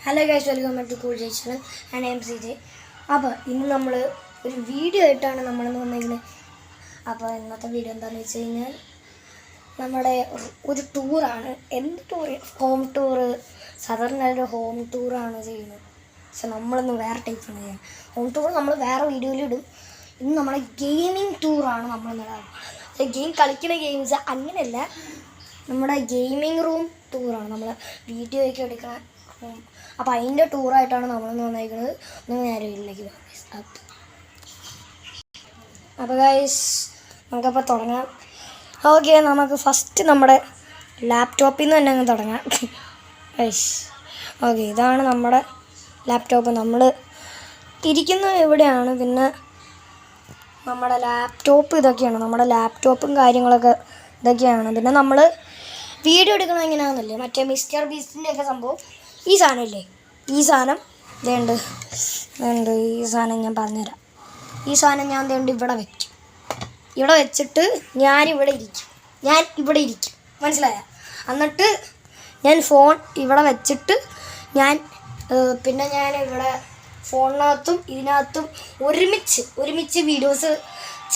Hello guys, welcome back to cool ജയ്ച്ചത്. ഞാൻ MCJ. അപ്പോൾ ഇന്ന് നമ്മൾ ഒരു വീഡിയോ ആയിട്ടാണ് നമ്മളിന്ന് വന്നിരിക്കുന്നത്. അപ്പോൾ ഇന്നത്തെ വീഡിയോ എന്താണെന്ന് വെച്ച് കഴിഞ്ഞാൽ നമ്മുടെ ഒരു ടൂറാണ്. എന്ത് ടൂർ? Home tour. സാധാരണ ഒരു ഹോം ടൂറാണ് ചെയ്യുന്നത്. പക്ഷെ നമ്മളിന്ന് വേറെ ടൈപ്പാണ് ചെയ്യുന്നത്. ഹോം ടൂർ നമ്മൾ വേറെ വീഡിയോയിലിടും. ഇന്ന് നമ്മുടെ ഗെയിമിംഗ് ടൂറാണ് നമ്മളിന്ന്. ഗെയിം കളിക്കുന്ന ഗെയിംസ് അങ്ങനെയല്ല, നമ്മുടെ ഗെയിമിംഗ് റൂം ടൂറാണ്. നമ്മൾ വീഡിയോ ഒക്കെ എടുക്കുന്ന റൂം. അപ്പോൾ അതിൻ്റെ ടൂറായിട്ടാണ് നമ്മളിന്ന് വന്നിരിക്കുന്നത്. ഒന്ന് നേരെ വീട്ടിലേക്ക് പോകാം. അപ്പോൾ ഗൈസ് നമുക്കപ്പോൾ തുടങ്ങാം. ഓക്കെ, നമുക്ക് ഫസ്റ്റ് നമ്മുടെ ലാപ്ടോപ്പിൽ നിന്ന് തന്നെ അങ്ങ് തുടങ്ങാം. ഗൈസ് ഓക്കെ, ഇതാണ് നമ്മുടെ ലാപ്ടോപ്പ്. നമ്മൾ ഇരിക്കുന്നത് എവിടെയാണ്? പിന്നെ നമ്മുടെ ലാപ്ടോപ്പ് ഇതൊക്കെയാണ്. നമ്മുടെ ലാപ്ടോപ്പും കാര്യങ്ങളൊക്കെ ഇതൊക്കെയാണ്. പിന്നെ നമ്മൾ വീഡിയോ എടുക്കുന്നത് എങ്ങനെയാണെന്നല്ലേ, മറ്റേ മിസ്റ്റർ ബീസ്റ്റിൻ്റെയൊക്കെ സംഭവം. ഈ സാധനമില്ലേ, ഈ സാധനം വേണ്ട, ഈ സാധനം ഞാൻ പറഞ്ഞുതരാം. ഈ സാധനം ഞാൻ വേണ്ട ഇവിടെ വയ്ക്കും. ഇവിടെ വെച്ചിട്ട് ഞാനിവിടെ ഇരിക്കും. മനസ്സിലായ? എന്നിട്ട് ഞാൻ ഫോൺ ഇവിടെ വെച്ചിട്ട് പിന്നെ ഞാൻ ഇവിടെ ഫോണിനകത്തും ഇതിനകത്തും ഒരുമിച്ച് വീഡിയോസ്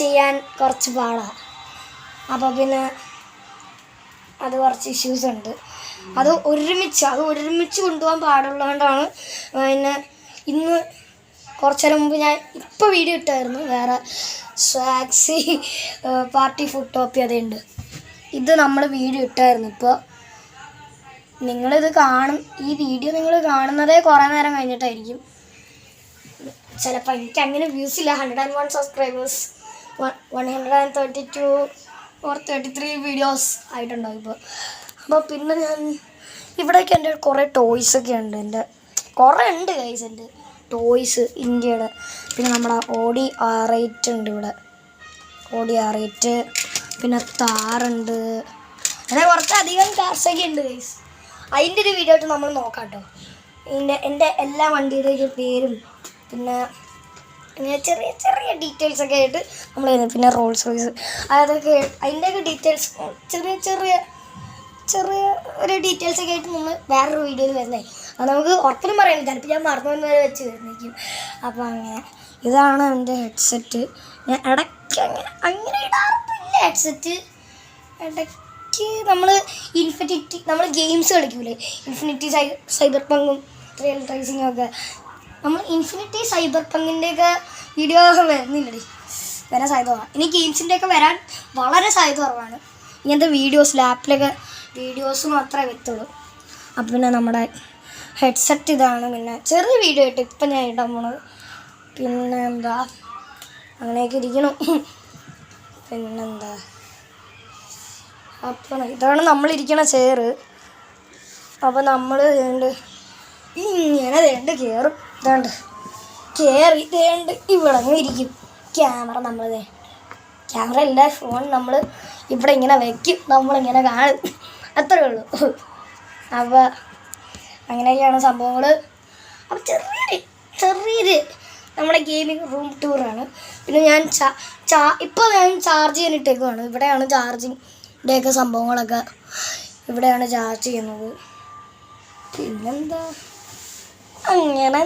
ചെയ്യാൻ കുറച്ച് പാടാണ്. അപ്പോൾ പിന്നെ അത് കുറച്ച് ഇഷ്യൂസ് ഉണ്ട്. അത് ഒരുമിച്ച് കൊണ്ടുപോകാൻ പാടുള്ളതുകൊണ്ടാണ്. പിന്നെ ഇന്ന് കുറച്ച് നേരം മുമ്പ് ഞാൻ ഇപ്പോൾ വീഡിയോ ഇട്ടായിരുന്നു. വേറെ സ്വാക്സി പാർട്ടി ഫുഡ് ടോപ്പി അതുണ്ട്. ഇത് നമ്മൾ വീഡിയോ ഇട്ടായിരുന്നു. ഇപ്പോൾ നിങ്ങളിത് ഈ വീഡിയോ നിങ്ങൾ കാണുന്നതേ കുറേ നേരം കഴിഞ്ഞിട്ടായിരിക്കും. ചിലപ്പോൾ എനിക്ക് അങ്ങനെ വ്യൂസ് ഇല്ല. 101 സബ്സ്ക്രൈബേഴ്സ്, 132 or 33 വീഡിയോസ് ആയിട്ടുണ്ടാവും ഇപ്പോൾ. അപ്പോൾ പിന്നെ ഞാൻ ഇവിടെയൊക്കെ എൻ്റെ കുറേ ടോയ്സൊക്കെ ഉണ്ട്. കുറേ ഉണ്ട് ഗൈസ് എൻ്റെ ടോയ്സ് ഇന്ത്യയുടെ. പിന്നെ നമ്മുടെ ഓഡി R8 ഉണ്ട് ഇവിടെ. ഓഡി R8, പിന്നെ താറുണ്ട്. അങ്ങനെ കുറച്ചധികം കാർസൊക്കെ ഉണ്ട് ഗൈസ്. അതിൻ്റെ ഒരു വീഡിയോ ആയിട്ട് നമ്മൾ നോക്കാം കേട്ടോ. എൻ്റെ എല്ലാ വണ്ടിയുടെയൊക്കെ പേരും പിന്നെ അങ്ങനെ ചെറിയ ഡീറ്റെയിൽസൊക്കെ ആയിട്ട് നമ്മൾ ചെയ്യുന്നത്. പിന്നെ റോൾസ് റോയ്സ് അതൊക്കെ അതിൻ്റെയൊക്കെ ഡീറ്റെയിൽസ് ചെറിയ ഒരു ഡീറ്റെയിൽസൊക്കെ ആയിട്ട് നമ്മൾ വേറൊരു വീഡിയോയിൽ വരുന്നത്. അത് നമുക്ക് ഉറപ്പിലും പറയുന്നത്. ചിലപ്പോൾ ഞാൻ മറന്നു വരെ വെച്ച് വരുന്നേക്കും. അപ്പോൾ അങ്ങനെ ഇതാണ് എൻ്റെ ഹെഡ്സെറ്റ്. ഞാൻ ഇടയ്ക്ക് അങ്ങനെ ഇടാറില്ല ഹെഡ്സെറ്റ്. ഇടയ്ക്ക് നമ്മൾ ഗെയിംസ് കളിക്കൂലേ, ഇൻഫിനിറ്റി സൈബർ പങ്കും റിയൽ ട്രേസിങ്ങും ഒക്കെ. നമ്മൾ ഇൻഫിനിറ്റി സൈബർ പങ്കിൻ്റെയൊക്കെ വീഡിയോ വരുന്നില്ലടി, വരാൻ സാധ്യത കുറവാണ്. ഇനി ഗെയിംസിൻ്റെയൊക്കെ വരാൻ വളരെ സാധ്യത കുറവാണ്. ഇങ്ങനത്തെ ലാപ്പിലൊക്കെ വീഡിയോസ് മാത്രമേ എത്തുള്ളൂ. അപ്പം പിന്നെ നമ്മുടെ ഹെഡ്സെറ്റ് ഇതാണ്. പിന്നെ ചെറിയ വീഡിയോ ആയിട്ട് ഇപ്പം ഞാൻ ഇടാൻ പോണത്. പിന്നെ എന്താ, അങ്ങനെയൊക്കെ ഇരിക്കണം. പിന്നെന്താ, അപ്പം ഇതാണ് നമ്മളിരിക്കണ ചെയറ്. അപ്പോൾ നമ്മൾ ഇങ്ങനെ കയറും. ഇവിടെ ഇരിക്കും. ക്യാമറ ഇല്ല, ഫോൺ നമ്മൾ ഇവിടെ ഇങ്ങനെ വയ്ക്കും, നമ്മളിങ്ങനെ കാണും, അത്രയേ ഉള്ളൂ. അപ്പോൾ അങ്ങനെയൊക്കെയാണ് സംഭവങ്ങൾ. അപ്പോൾ ചെറിയൊരു നമ്മുടെ ഗെയിമിംഗ് റൂം ടൂറാണ്. പിന്നെ ഞാൻ ഇപ്പോൾ ഞാൻ ചാർജ് ചെയ്യാനിട്ടേക്കുവാണ്. ഇവിടെയാണ് ചാർജിൻ്റെയൊക്കെ സംഭവങ്ങളൊക്കെ, ഇവിടെയാണ് ചാർജ് ചെയ്യുന്നത്. പിന്നെന്താ, അങ്ങനെ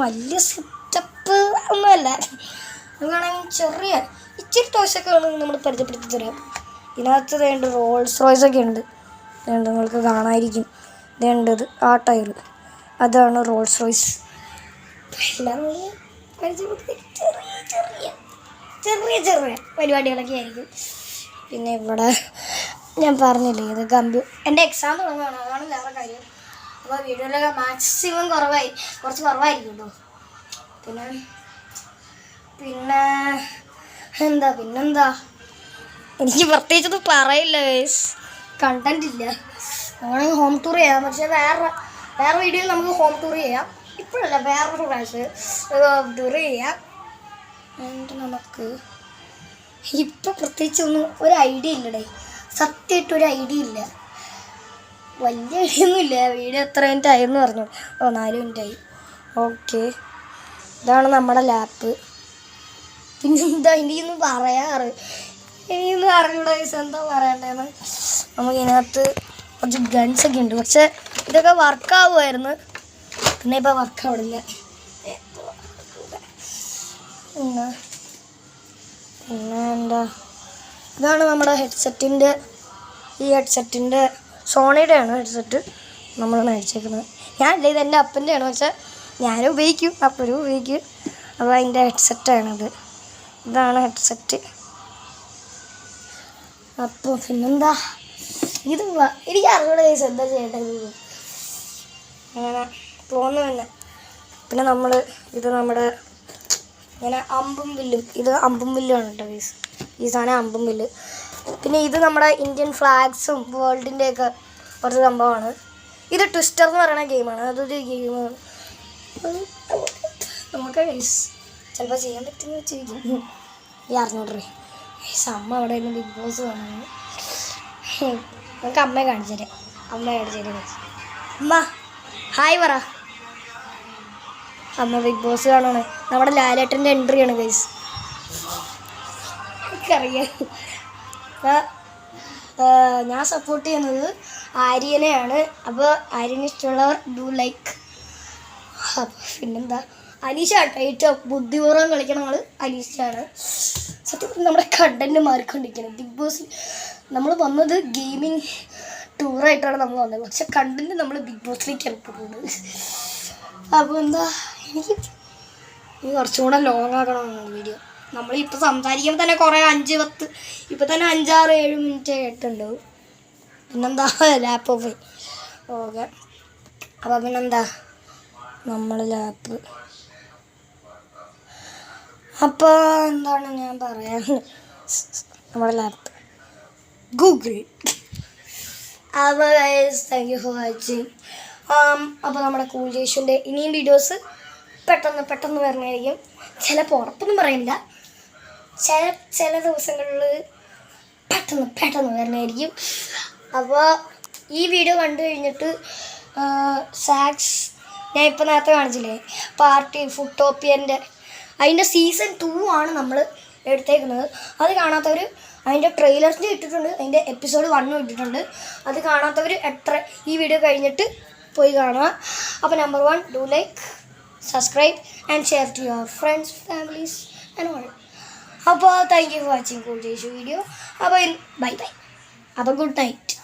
വലിയ സെറ്റപ്പ് ഒന്നുമല്ല. നമുക്കാണെങ്കിൽ ഇച്ചിരി ടോയ്സൊക്കെ വേണമെങ്കിൽ നമ്മൾ പരിചയപ്പെടുത്തി തരാം. ഇതിനകത്ത് വേണ്ട റോൾസ് റോയ്സൊക്കെ ഉണ്ട്. നിങ്ങൾക്ക് കാണാമായിരിക്കും. വേണ്ടത് ആ ടയർ, അതാണ് റോൾസ് റോയ്സ്. എല്ലാം പരിചയപ്പെടുത്തി ചെറിയ പരിപാടികളൊക്കെ ആയിരിക്കും. പിന്നെ ഇവിടെ ഞാൻ പറഞ്ഞില്ലേ, ഇത് എൻ്റെ എക്സാം തുടങ്ങുകയാണ്, അതാണ് വേറെ കാര്യം. അപ്പോൾ വീഡിയോയിലൊക്കെ മാക്സിമം കുറച്ച് കുറവായിരിക്കും കേട്ടോ. പിന്നെന്താ എനിക്ക് പ്രത്യേകിച്ചൊന്നും പറയില്ല ഗൈസ്, കണ്ടന്റ് ഇല്ല. നമ്മളെങ്കിൽ ഹോം ടൂർ ചെയ്യാം, പക്ഷേ വേറെ വീഡിയോയിൽ നമുക്ക് ഹോം ടൂർ ചെയ്യാം. ഇപ്പോഴല്ല, വേറൊരു പ്രാവശ്യം ഹോം ടൂർ ചെയ്യാം. എന്നിട്ട് നമുക്ക് ഇപ്പം പ്രത്യേകിച്ചൊന്നും ഒരു ഐഡിയ ഇല്ലടേ, സത്യമായിട്ടൊരു ഐഡിയ ഇല്ല. വലിയ ഐഡിയൊന്നുമില്ല. വീഡിയോ എത്ര മിനിറ്റ് ആയെന്ന് പറഞ്ഞു? 4 മിനിറ്റായി. ഓക്കെ, ഇതാണ് നമ്മുടെ ലാപ്പ്. പിന്നെന്താ ഇനിയൊന്നും അറിഞ്ഞൂടാ എന്താ പറയണ്ടേന്ന്. നമുക്ക് ഇതിനകത്ത് കുറച്ച് ഗൺസൊക്കെ ഉണ്ട്, പക്ഷേ ഇതൊക്കെ വർക്കാവുമായിരുന്നു, പിന്നെ ഇപ്പോൾ വർക്കാവിടില്ല. പിന്നെ എന്താ, ഇതാണ് നമ്മുടെ ഹെഡ്സെറ്റിൻ്റെ, ഈ ഹെഡ്സെറ്റിൻ്റെ സോണിയുടെയാണ് ഹെഡ്സെറ്റ് നമ്മൾ മേടിച്ചേക്കുന്നത്. ഞാനില്ല, ഇത് എൻ്റെ അപ്പൻ്റെയാണ്, പക്ഷേ ഞാനും ഉപയോഗിക്കും, അപ്പനും ഉപയോഗിക്കും. അപ്പോൾ അതിൻ്റെ ഹെഡ്സെറ്റാണിത്. ഇതാണ് ഹെഡ്സെറ്റ്. അപ്പോൾ പിന്നെന്താ, ഇത് എനിക്ക് അറിവുള്ള കേസ് എന്താ ചെയ്യേണ്ടത് അങ്ങനെ തോന്നുന്നു തന്നെ. പിന്നെ ഇത് നമ്മുടെ ഇങ്ങനെ അമ്പും വില്ലും, ഇത് അമ്പും വില്ലുമാണ് കേട്ടോ കേസ്, ഈ സാധനം അമ്പും വില്ല്. പിന്നെ ഇത് നമ്മുടെ ഇന്ത്യൻ ഫ്ലാഗ്സും വേൾഡിൻ്റെയൊക്കെ കുറച്ച് സംഭവമാണ്. ഇത് ട്വിസ്റ്റർ എന്ന് പറയുന്ന ഗെയിമാണ്. അതൊരു ഗെയിമാണ് നമുക്ക് കേസ് ചിലപ്പോൾ ചെയ്യാൻ പറ്റുമെന്ന് വെച്ചിരിക്കും. ഈ 600 അമ്മ അവിടെ നിന്ന് ബിഗ് ബോസ് കാണാൻ. നമുക്ക് അമ്മയെ കാണിച്ചു തരാം. അമ്മ ഹായ് പറ. അമ്മ ബിഗ് ബോസ് കാണാണ്. നമ്മുടെ ലാലേട്ടൻ്റെ എൻട്രിയാണ് ഗൈസ്, എനിക്കറിയാം. ഞാൻ സപ്പോർട്ട് ചെയ്യുന്നത് ആര്യനെയാണ്. അപ്പോൾ ആര്യനെ ഇഷ്ടമുള്ളവർ ഡു ലൈക്ക്. പിന്നെന്താ, അനീഷ കേട്ടോ ഏറ്റവും ബുദ്ധിപൂർവ്വം കളിക്കണ ആൾ അനീഷയാണ്. സത്യം നമ്മുടെ കണ്ടന്റ് മാറിക്കൊണ്ടിരിക്കുന്നത്. ബിഗ് ബോസിൽ നമ്മൾ വന്നത് ഗെയിമിങ് ടൂറായിട്ടാണ് നമ്മൾ വന്നത്, പക്ഷെ കണ്ടന്റ് നമ്മൾ ബിഗ് ബോസിലേക്ക് ഇറക്കുന്നത്. അപ്പോൾ എന്താ, എനിക്ക് കുറച്ചും കൂടെ ലോങ് ആക്കണമെന്നാണ് വീഡിയോ. നമ്മളിപ്പോൾ സംസാരിക്കുമ്പോൾ തന്നെ കുറേ 5-10 ഇപ്പോൾ തന്നെ 5-6-7 മിനിറ്റ് ആയിട്ടുണ്ടാവും. പിന്നെന്താ ലാപ്പ് ഓക്കെ. അപ്പോൾ പിന്നെന്താ നമ്മൾ ലാപ്പ്, അപ്പോൾ എന്താണ് ഞാൻ പറയാൻ, നമ്മുടെ ലാപ്പ് ഗൂഗിൾ. അപ്പോൾ താങ്ക് യു ഫോർ വാച്ചിങ്. അപ്പോൾ നമ്മുടെ കൂൾ ജേഷുവിൻ്റെ ഇനിയും വീഡിയോസ് പെട്ടെന്ന് വരുന്നതായിരിക്കും. ചിലപ്പോൾ ഉറപ്പൊന്നും പറയില്ല, ചില ദിവസങ്ങളിൽ പെട്ടെന്ന് വരുന്നതായിരിക്കും. അപ്പോൾ ഈ വീഡിയോ കണ്ടു കഴിഞ്ഞിട്ട് സാക്സ് ഞാൻ ഇപ്പോൾ നേരത്തെ കാണിച്ചില്ലേ, പാർട്ടി ഫുട്ടോപ്പിയൻ്റെ അതിൻ്റെ സീസൺ 2 ആണ് നമ്മൾ എടുത്തേക്കുന്നത്. അത് കാണാത്തവർ അതിൻ്റെ ട്രെയിലറിന് ഇട്ടിട്ടുണ്ട്, അതിൻ്റെ എപ്പിസോഡ് 1 ഇട്ടിട്ടുണ്ട്. അത് കാണാത്തവർ ഈ വീഡിയോ കഴിഞ്ഞിട്ട് പോയി കാണുക. അപ്പോൾ number 1 do like, subscribe and share to your friends, families and all. അപ്പോൾ thank you for watching cool ജേഷു വീഡിയോ. അപ്പോൾ ബൈ. അപ്പോൾ ഗുഡ് നൈറ്റ്.